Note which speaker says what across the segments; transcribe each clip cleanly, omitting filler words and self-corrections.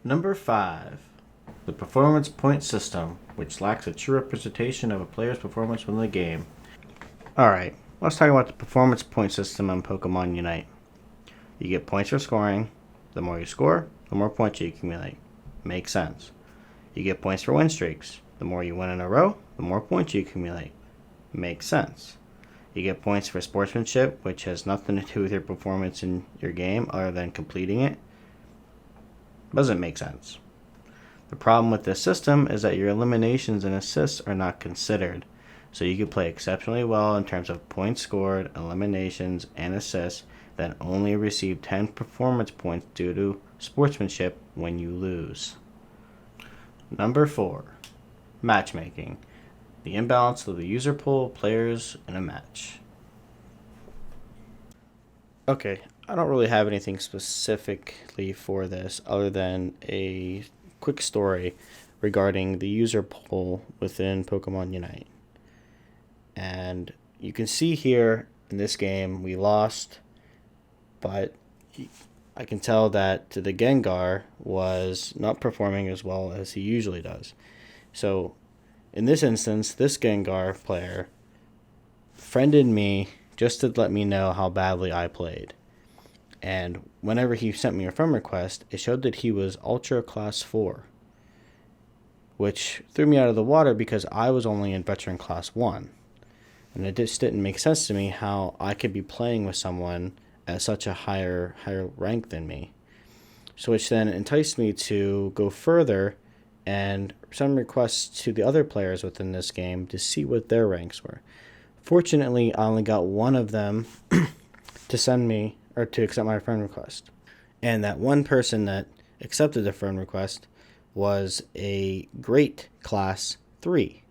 Speaker 1: Number 5. The performance point system, which lacks a true representation of a player's performance within the game. Alright, let's talk about the performance point system on Pokemon Unite. You get points for scoring. The more you score, the more points you accumulate. Makes sense. You get points for win streaks. The more you win in a row, the more points you accumulate. Makes sense. You get points for sportsmanship, which has nothing to do with your performance in your game other than completing it. Doesn't make sense. The problem with this system is that your eliminations and assists are not considered. So you could play exceptionally well in terms of points scored, eliminations, and assists, then only receive 10 performance points due to sportsmanship when you lose. Number 4. Matchmaking. The imbalance of the user pool of players in a match. Okay, I don't really have anything specifically for this other than a quick story regarding the user pool within Pokemon Unite. And you can see here in this game we lost, but I can tell that the Gengar was not performing as well as he usually does. So in this instance, this Gengar player friended me just to let me know how badly I played. And whenever he sent me a friend request, it showed that he was Ultra Class 4, which threw me out of the water because I was only in Veteran Class 1. And it just didn't make sense to me how I could be playing with someone at such a higher rank than me. So which then enticed me to go further and send requests to the other players within this game to see what their ranks were. Fortunately, I only got one of them to send me or to accept my friend request. And that one person that accepted the friend request was a Great Class 3.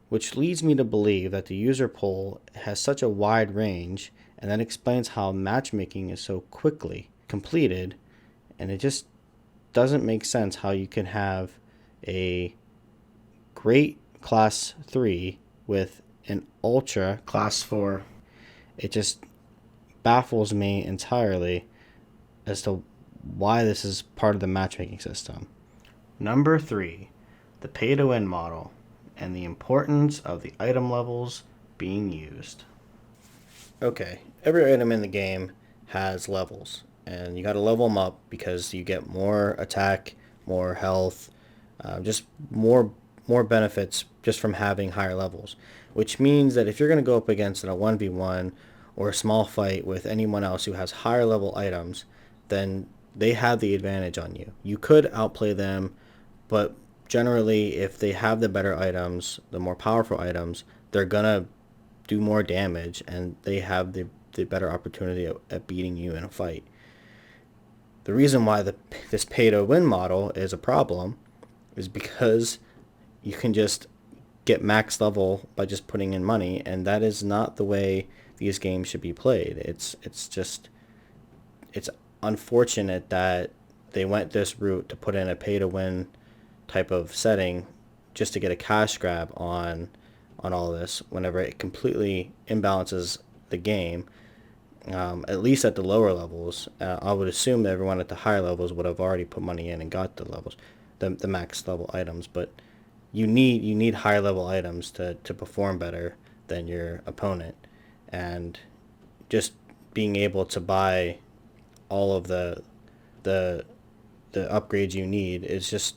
Speaker 1: Which leads me to believe that the user pool has such a wide range, and that explains how matchmaking is so quickly completed, and it just doesn't make sense how you can have a Great Class 3 with an Ultra Class 4. It just baffles me entirely as to why this is part of the matchmaking system. Number 3, the pay-to-win model, and the importance of the item levels being used. Okay, every item in the game has levels, and you got to level them up because you get more attack, more health, just more benefits just from having higher levels. Which means that if you're going to go up against in a 1v1 or a small fight with anyone else who has higher level items, then they have the advantage on you. You could outplay them, but generally, if they have the better items, the more powerful items, they're going to do more damage, and they have the better opportunity at beating you in a fight. The reason why this pay-to-win model is a problem is because you can just get max level by just putting in money, and that is not the way these games should be played. It's unfortunate that they went this route to put in a pay-to-win type of setting just to get a cash grab on all this whenever it completely imbalances the game, at least at the lower levels. I would assume that everyone at the higher levels would have already put money in and got the levels, the max level items, but you need higher level items to perform better than your opponent, and just being able to buy all of the upgrades you need is just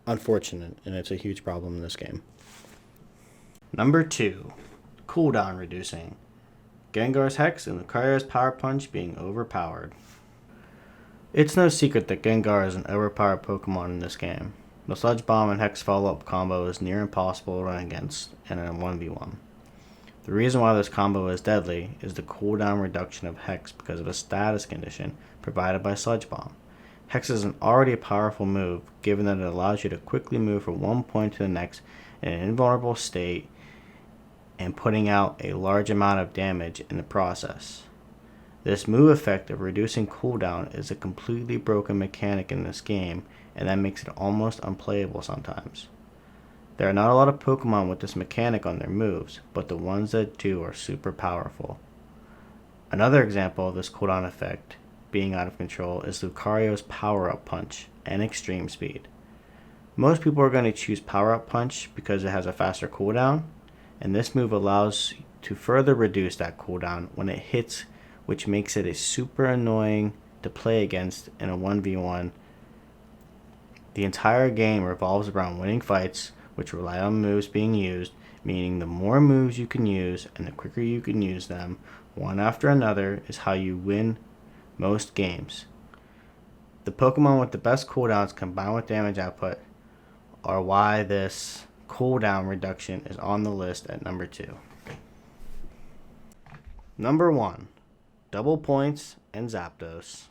Speaker 1: unfortunate, and it's a huge problem in this game. Number 2, cooldown reducing. Gengar's Hex and Lucario's Power Punch being overpowered. It's no secret that Gengar is an overpowered Pokemon in this game. The Sludge Bomb and Hex follow-up combo is near impossible to run against in a 1v1. The reason why this combo is deadly is the cooldown reduction of Hex because of a status condition provided by Sludge Bomb. Hex is already a powerful move, given that it allows you to quickly move from one point to the next in an invulnerable state and putting out a large amount of damage in the process. This move effect of reducing cooldown is a completely broken mechanic in this game, and that makes it almost unplayable sometimes. There are not a lot of Pokemon with this mechanic on their moves, but the ones that do are super powerful. Another example of this cooldown effect being out of control is Lucario's Power-Up Punch and Extreme Speed. Most people are going to choose Power-Up Punch because it has a faster cooldown, and this move allows to further reduce that cooldown when it hits, which makes it a super annoying to play against in a 1v1. The entire game revolves around winning fights, which rely on moves being used, meaning the more moves you can use and the quicker you can use them, one after another, is how you win most games. The Pokemon with the best cooldowns combined with damage output are why this cooldown reduction is on the list at number 2. Number 1, Double Points and Zapdos.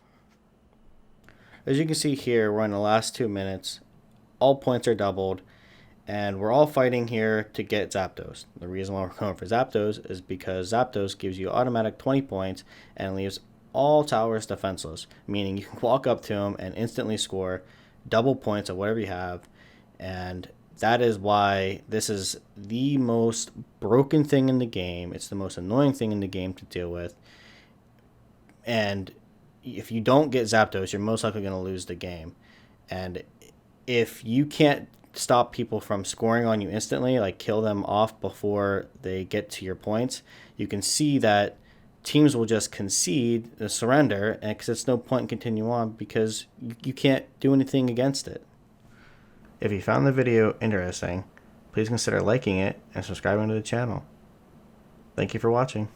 Speaker 1: As you can see here, we're in the last 2 minutes. All points are doubled, and we're all fighting here to get Zapdos. The reason why we're going for Zapdos is because Zapdos gives you automatic 20 points and leaves all towers defenseless, meaning you can walk up to him and instantly score double points of whatever you have, and that is why this is the most broken thing in the game. It's the most annoying thing in the game to deal with, and if you don't get Zapdos, you're most likely going to lose the game. And if you can't stop people from scoring on you instantly, like kill them off before they get to your points, you can see that teams will just concede, surrender, and because it's no point in continue on because you can't do anything against it. If you found the video interesting, please consider liking it and subscribing to the channel. Thank you for watching.